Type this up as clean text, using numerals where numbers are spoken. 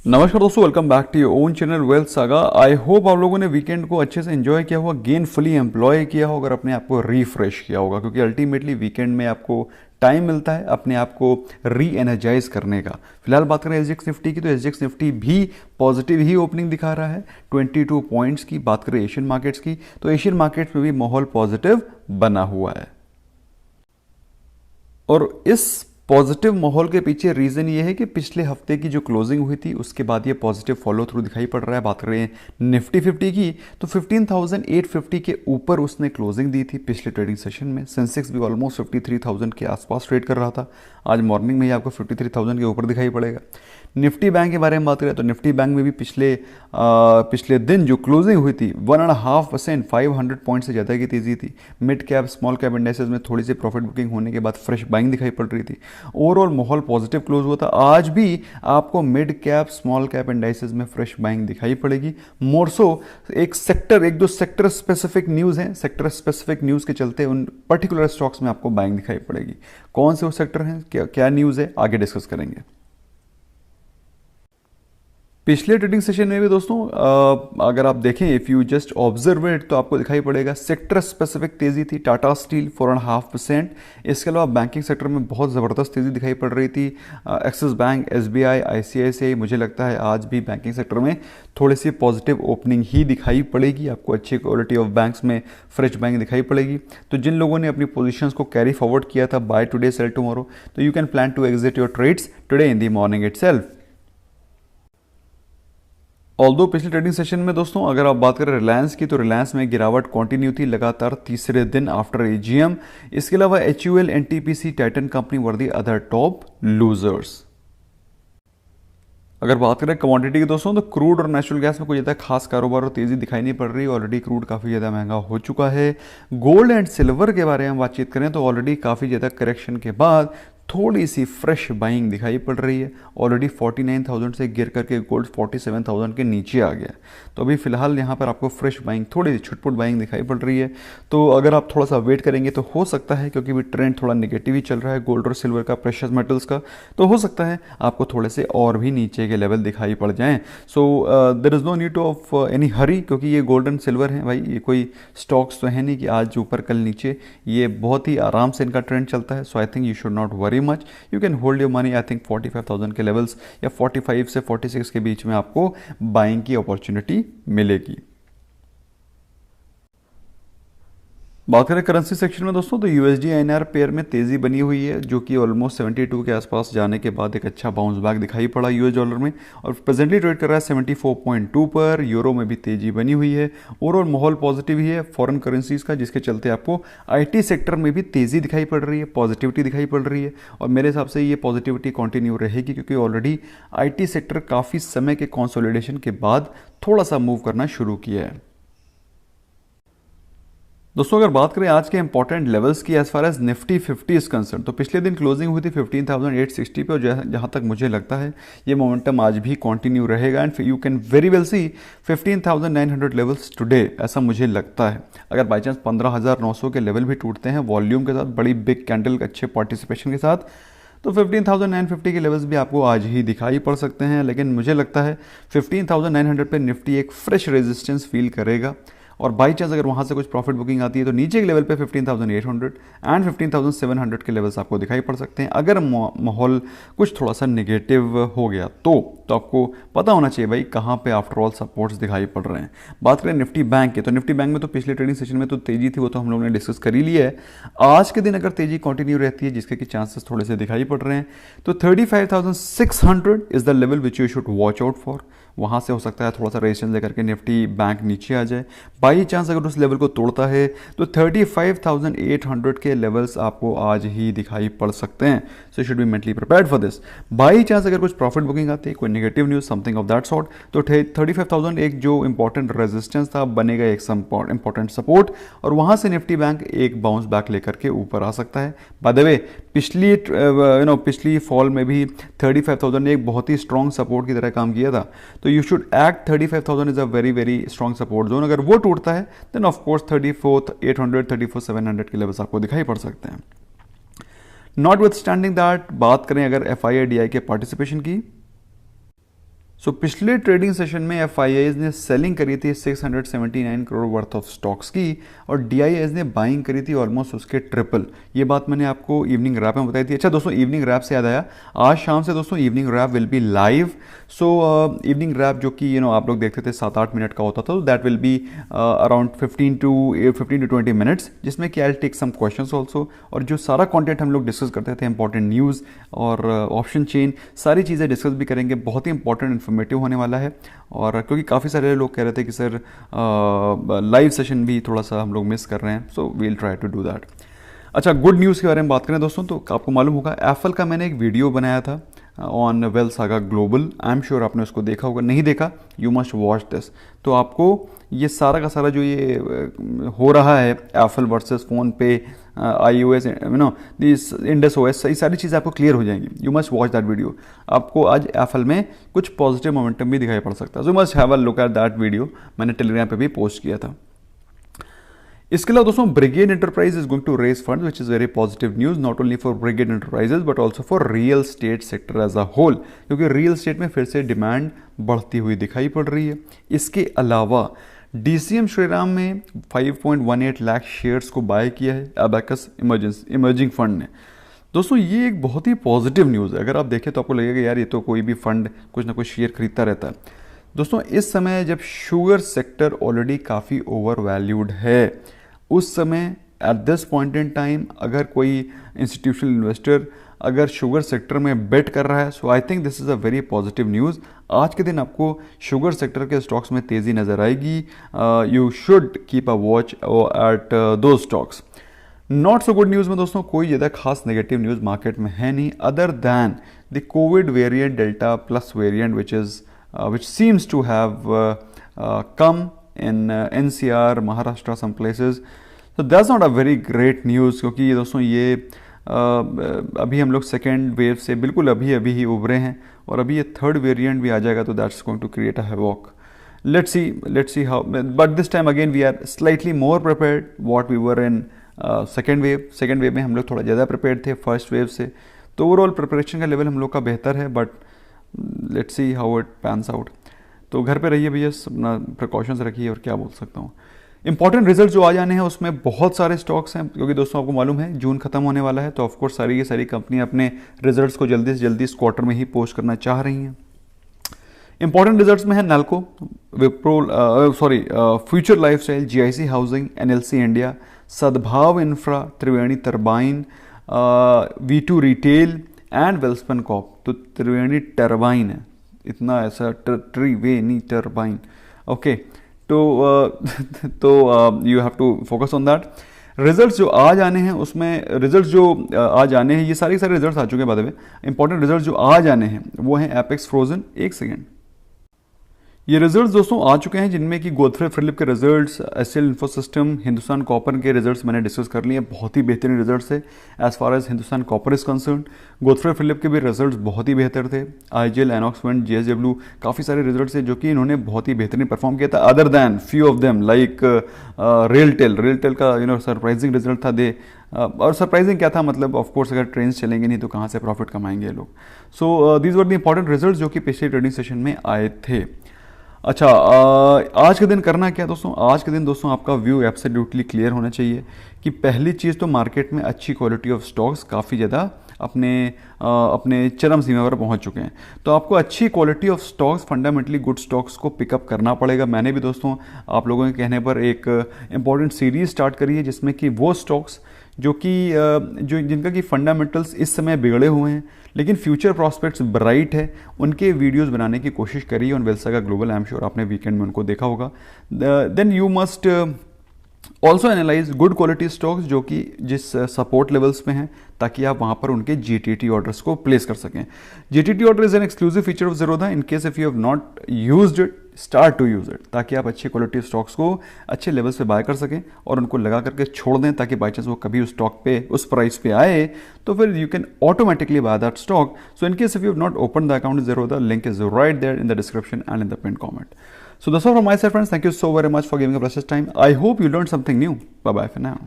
नमस्कार दोस्तों, welcome back to your own channel wealth saga. I hope आप लोगों ने वीकेंड को अच्छे से एंजॉय किया होगा, गेनफुली एम्प्लॉय किया होगा और अपने आप को रिफ्रेश किया होगा, क्योंकि अल्टीमेटली वीकेंड में आपको टाइम मिलता है अपने आप को री एनर्जाइज करने का। फिलहाल बात करें एसजीएक्स निफ्टी की, तो एसजीएक्स निफ्टी भी पॉजिटिव ही ओपनिंग दिखा रहा है 22 पॉइंट्स की। बात करें एशियन मार्केट्स की, तो एशियन मार्केट्स में भी माहौल पॉजिटिव बना हुआ है और इस पॉजिटिव माहौल के पीछे रीजन ये है कि पिछले हफ्ते की जो क्लोजिंग हुई थी उसके बाद ये पॉजिटिव फॉलो थ्रू दिखाई पड़ रहा है। बात कर रहे हैं निफ्टी 50 की, तो 15,850 के ऊपर उसने क्लोजिंग दी थी पिछले ट्रेडिंग सेशन में। सेंसेक्स भी ऑलमोस्ट 53,000 के आसपास ट्रेड कर रहा था। आज मॉर्निंग में ही आपको 53,000 के ऊपर दिखाई पड़ेगा। निफ्टी बैंक के बारे में बात करें तो निफ्टी बैंक में भी पिछले दिन जो क्लोजिंग हुई थी 1.5%, 500 पॉइंट से ज़्यादा की तेज़ी थी। Mid cap small cap indexes में थोड़ी सी प्रॉफिट बुकिंग होने के बाद फ्रेश बाइंग दिखाई पड़ रही थी। ओवरऑल माहौल पॉजिटिव क्लोज हुआ था। आज भी आपको mid cap small cap indexes में फ्रेश बाइंग दिखाई पड़ेगी। मोर सो एक दो सेक्टर स्पेसिफिक न्यूज़ हैं, सेक्टर स्पेसिफिक न्यूज़ के चलते उन पर्टिकुलर स्टॉक्स में आपको बाइंग दिखाई पड़ेगी। कौन से वो सेक्टर हैं, क्या न्यूज़ है, आगे डिस्कस करेंगे। पिछले ट्रेडिंग सेशन में भी दोस्तों अगर आप देखें, if you just observe it, तो आपको दिखाई पड़ेगा सेक्टर स्पेसिफिक तेज़ी थी। टाटा स्टील 4.5%। इसके अलावा बैंकिंग सेक्टर में बहुत ज़बरदस्त तेज़ी दिखाई पड़ रही थी। एक्सिस बैंक, एसबीआई, आईसीआईसीआई, मुझे लगता है आज भी बैंकिंग सेक्टर में थोड़ी सी पॉजिटिव ओपनिंग ही दिखाई पड़ेगी। आपको अच्छी क्वालिटी ऑफ बैंक्स में फ्रेश बैंक दिखाई पड़ेगी। तो जिन लोगों ने अपनी पोजीशंस को कैरी फॉरवर्ड किया था, बाय टुडे सेल टुमारो, तो you can plan to exit your trades today in the morning itself. Although पिछले ट्रेडिंग सेशन में दोस्तों अगर आप बात करें रिलायंस की, तो रिलायंस में गिरावट कंटिन्यू थी लगातार तीसरे दिन आफ्टर एजीएम। इसके अलावा HUL, NTPC, Titan company were the other top losers. अगर बात करें कमोडिटी की दोस्तों, तो क्रूड और नेचुरल गैस में कोई ज़्यादा खास कारोबार और तेज़ी दिखाई नहीं पड़ रही। ऑलरेडी क्रूड काफ़ी ज़्यादा महंगा हो चुका है। गोल्ड एंड सिल्वर के बारे में बातचीत करें तो ऑलरेडी काफ़ी ज़्यादा करेक्शन के बाद थोड़ी सी फ्रेश बाइंग दिखाई पड़ रही है। ऑलरेडी 49,000 से गिर करके गोल्ड 47,000 के नीचे आ गया। तो अभी फिलहाल यहाँ पर आपको फ्रेश बाइंग, थोड़ी सी छुटपुट बाइंग दिखाई पड़ रही है। तो अगर आप थोड़ा सा वेट करेंगे तो हो सकता है, क्योंकि भी ट्रेंड थोड़ा नेगेटिव ही चल रहा है गोल्ड और सिल्वर का, प्रेशियस मेटल्स का, तो हो सकता है आपको थोड़े से और भी नीचे के लेवल दिखाई पड़ जाएं। So there is no need of any hurry, क्योंकि ये गोल्ड एंड सिल्वर है भाई, ये कोई स्टॉक्स तो है नहीं कि आज ऊपर कल नीचे। ये बहुत ही आराम से इनका ट्रेंड चलता है। So I think you should not worry much, you can hold your money. I think 45,000 के लेवल्स या 45 से 46 के बीच में आपको बाइंग की अपॉर्चुनिटी मिलेगी। बात करें करेंसी सेक्शन में दोस्तों, तो यूएसडी आईएनआर पेयर में तेजी बनी हुई है, जो कि ऑलमोस्ट 72 के आसपास जाने के बाद एक अच्छा बाउंस बैक दिखाई पड़ा यूएस डॉलर में, और प्रेजेंटली ट्रेड कर रहा है 74.2 पर। यूरो में भी तेजी बनी हुई है। ओवरऑल माहौल पॉजिटिव ही है फॉरेन करेंसीज का, जिसके चलते आपको आईटी सेक्टर में भी तेजी दिखाई पड़ रही है, पॉजिटिविटी दिखाई पड़ रही है। और मेरे हिसाब से ये पॉजिटिविटी कंटिन्यू रहेगी, क्योंकि ऑलरेडी आईटी सेक्टर काफ़ी समय के कंसोलिडेशन के बाद थोड़ा सा मूव करना शुरू किया है। दोस्तों अगर बात करें आज के इंपॉर्टेंट लेवल्स की, as far as Nifty 50 is concerned, तो पिछले दिन क्लोजिंग हुई थी 15,860 पे, और जहां तक मुझे लगता है ये मोमेंटम आज भी कंटिन्यू रहेगा। And you can very well see 15,900 levels today, ऐसा मुझे लगता है। अगर बाई चांस 15,900 के लेवल भी टूटते हैं वॉल्यूम के साथ, बड़ी बिग कैंडल अच्छे पार्टिसिपेशन के साथ, तो 15,950 के लेवल्स भी आपको आज ही दिखाई पड़ सकते हैं। लेकिन मुझे लगता है 15,900 पे निफ्टी एक फ्रेश रेजिस्टेंस फील करेगा, और बाई चांस अगर वहाँ से कुछ प्रॉफिट बुकिंग आती है तो नीचे के लेवल पे 15,800 एंड 15,700 के लेवल्स आपको दिखाई पड़ सकते हैं। अगर माहौल कुछ थोड़ा सा नेगेटिव हो गया तो आपको पता होना चाहिए भाई कहाँ पे आफ्टरऑल सपोर्ट्स दिखाई पड़ रहे हैं। बात करें निफ्टी बैंक की, तो निफ्टी बैंक में तो पिछले ट्रेडिंग सेशन में तो तेजी थी, वो तो हम लोगों ने डिस्कस कर ही लिया है। आज के दिन अगर तेजी कंटिन्यू रहती है, जिसके कि चांसेस थोड़े से दिखाई पड़ रहे हैं, तो 35,600 is the level which you should watch out for. वहाँ से हो सकता है थोड़ा सा रेजिस्टेंस लेकर के निफ्टी बैंक नीचे आ जाए। बाई चांस अगर उस लेवल को तोड़ता है तो 35,800 के लेवल्स आपको आज ही दिखाई पड़ सकते हैं। So should be mentally prepared for this. By chance अगर कुछ प्रॉफिट बुकिंग आती है, कोई negative news, something of that sort, तो 35,000 एक जो इंपॉर्टेंट रेजिस्टेंस था बनेगा एक इंपॉर्टेंट सपोर्ट, और वहाँ से निफ्टी बैंक एक बाउंस बैक लेकर के ऊपर आ सकता है। बाय द वे पिछली फॉल में भी 35,000 ने एक बहुत ही स्ट्रॉन्ग सपोर्ट की तरह काम किया था। तो you should act 35,000 is a very very strong support zone. अगर वो टूटता है देन ऑफ कोर्स 34,800, 34,700 के लेवल्स आपको दिखाई पड़ सकते हैं। नॉट विथ स्टैंडिंग दैट, बात करें अगर FII DI के पार्टिसिपेशन की, सो पिछले ट्रेडिंग सेशन में FIIs ने सेलिंग करी थी 679 करोड़ वर्थ ऑफ स्टॉक्स की और DIIs ने बाइंग करी थी ऑलमोस्ट उसके ट्रिपल। ये बात मैंने आपको इवनिंग रैप में बताई थी। अच्छा दोस्तों, इवनिंग रैप से याद आया, आज शाम से दोस्तों evening wrap will be live. So evening wrap जो कि आप लोग देखते थे 7-8 मिनट का होता था, तो that will be around 15 to 20 minutes, जिसमें कि I take some questions also, और जो सारा कंटेंट हम लोग डिस्कस करते थे, इंपॉर्टेंट न्यूज़ और ऑप्शन चेन, सारी चीज़ें डिस्कस भी करेंगे। बहुत ही इंपॉर्टेंट इन्फॉर्मेटिव होने वाला है। और क्योंकि काफ़ी सारे लोग कह रहे थे कि सर लाइव सेशन भी थोड़ा सा हम लोग मिस कर रहे हैं, so we'll try to do that. अच्छा, गुड न्यूज़ के बारे में बात करें दोस्तों, तो आपको मालूम होगा एप्पल का मैंने एक वीडियो बनाया था on wealth saga global. I am sure आपने उसको देखा होगा, नहीं देखा यू मस्ट वॉच दिस। तो आपको ये सारा का सारा जो ये हो रहा है एप्पल वर्सेस फ़ोन पे, iOS, दिस इंडस OS, ये सारी चीज़ें आपको क्लियर हो जाएंगी। You must watch that video. आपको आज एप्पल में कुछ पॉजिटिव मोमेंटम भी दिखाई पड़ सकता है, so you must have a look at that video. मैंने टेलीग्राम पे भी पोस्ट किया था। इसके अलावा दोस्तों Brigade Enterprise is going to raise fund, which is very positive news, not only for Brigade Enterprises but also for real estate sector as a whole, क्योंकि real estate में फिर से डिमांड बढ़ती हुई दिखाई पड़ रही है। इसके अलावा DCM श्रीराम में 5.18 लाख शेयर्स को बाय किया है अबैकस इमर्जिंग फंड ने। दोस्तों ये एक बहुत ही पॉजिटिव न्यूज़ है। अगर आप देखें तो आपको लगेगा यार ये तो कोई भी फंड कुछ ना कुछ शेयर खरीदता रहता है। दोस्तों इस समय जब शुगर सेक्टर ऑलरेडी काफ़ी ओवर वैल्यूड है, उस समय at this point in time अगर कोई इंस्टीट्यूशनल इन्वेस्टर अगर शुगर सेक्टर में बेट कर रहा है, so I think this is a very positive news. आज के दिन आपको शुगर सेक्टर के स्टॉक्स में तेज़ी नज़र आएगी। You should keep a watch at दो stocks. Not so good news में दोस्तों कोई ज़्यादा खास नेगेटिव न्यूज़ मार्केट में है नहीं, other than the Covid variant delta plus variant which seems to have come in NCR, Maharashtra, some places. So that's not a very great news, क्योंकि ये दोस्तों ये अभी हम लोग सेकेंड वेव से बिल्कुल अभी ही उभरे हैं, और अभी ये थर्ड वेरिएंट भी आ जाएगा, तो that's going to create a havoc. Let's see how, but this time again we are slightly more prepared what we were in second wave. Second wave में हम लोग थोड़ा ज़्यादा प्रिपेयर्ड थे फर्स्ट वेव से, तो ओवरऑल प्रिपरेशन का level हम लोग का बेहतर है, but let's see how it pans out. तो घर पे रहिए भैया, अपना प्रिकॉशंस रखिए, और क्या बोल सकता हूँ। इंपॉर्टेंट रिजल्ट जो आ जाने हैं उसमें बहुत सारे स्टॉक्स हैं, क्योंकि दोस्तों आपको मालूम है जून खत्म होने वाला है, तो ऑफकोर्स सारी की सारी कंपनियां अपने रिजल्ट्स को जल्दी से जल्दी इस क्वार्टर में ही पोस्ट करना चाह रही हैं। इंपॉर्टेंट रिजल्ट्स में है Nalco, Wipro, Future Lifestyle, GIC Housing, NLC India, Sadbhav Infra, Triveni Turbine, V2 Retail and Welspun Corp. तो त्रिवेणी टरबाइन है, इतना ऐसा त्रिवेणी टरबाइन, ओके। तो you have to focus on that. Results जो आज आने हैं उसमें रिजल्ट्स जो आज आने हैं, ये सारे रिजल्ट्स आ चुके हैं बाद में। इंपॉर्टेंट रिजल्ट्स जो आज आने हैं वो हैं एपेक्स फ्रोजन। एक सेकेंड, ये रिजल्ट्स दोस्तों आ चुके हैं, जिनमें कि गोदफ्रे फिलिप के results, SL Infosystem, Hindustan Copper के रिजल्ट्स मैंने डिस्कस कर लिए। बहुत ही बेहतरीन रिजल्ट्स है as far as Hindustan Copper is concern. Godfrey Phillips के भी रिजल्ट्स बहुत ही बेहतर थे। IGL, एनॉक्स विंड, JSW, काफ़ी सारे रिजल्ट्स है जो कि इन्होंने बहुत ही बेहतरीन परफॉर्म किया था, other than few of them like RailTel का सरप्राइजिंग रिजल्ट था दे। और सरप्राइजिंग क्या था, मतलब ऑफकोर्स अगर ट्रेन चलेंगे नहीं तो कहाँ से प्रॉफिट कमाएंगे ये लोग। So these were the important results जो कि पिछले ट्रेडिंग सेशन में आए थे। अच्छा, आज के दिन करना क्या दोस्तों, आज के दिन दोस्तों आपका व्यू एब्सोल्युटली क्लियर होना चाहिए कि पहली चीज़ तो मार्केट में अच्छी क्वालिटी ऑफ स्टॉक्स काफ़ी ज़्यादा अपने चरम सीमा पर पहुंच चुके हैं, तो आपको अच्छी quality of stocks, fundamentally good stocks को पिकअप करना पड़ेगा। मैंने भी दोस्तों आप लोगों के कहने पर एक इंपॉर्टेंट सीरीज स्टार्ट करी है, जिसमें कि वो स्टॉक्स जो जिनका कि फंडामेंटल्स इस समय बिगड़े हुए हैं लेकिन फ्यूचर प्रॉस्पेक्ट्स ब्राइट है, उनके वीडियोस बनाने की कोशिश करिए on wealth saga global. I am sure आपने वीकेंड में उनको देखा होगा। Then you must also analyse good quality stocks जो कि जिस सपोर्ट लेवल्स पे हैं, ताकि आप वहाँ पर उनके GTT ऑर्डर्स को प्लेस कर सकें। GTT order is an exclusive feature of Zerodha. In case if you have not used it, start to use it, ताकि आप अच्छे क्वालिटी स्टॉक्स को अच्छे लेवल्स पे बाय कर सकें और उनको लगा करके छोड़ दें, ताकि बाई चांस वो कभी उस स्टॉक पे उस प्राइस पे आए तो फिर you can automatically buy that stock. So in case if you have not open the account Zerodha, link is right there in the description and in the pinned comment. So that's all from my side, friends. Thank you so very much for giving up precious time. I hope you learned something new. Bye bye for now.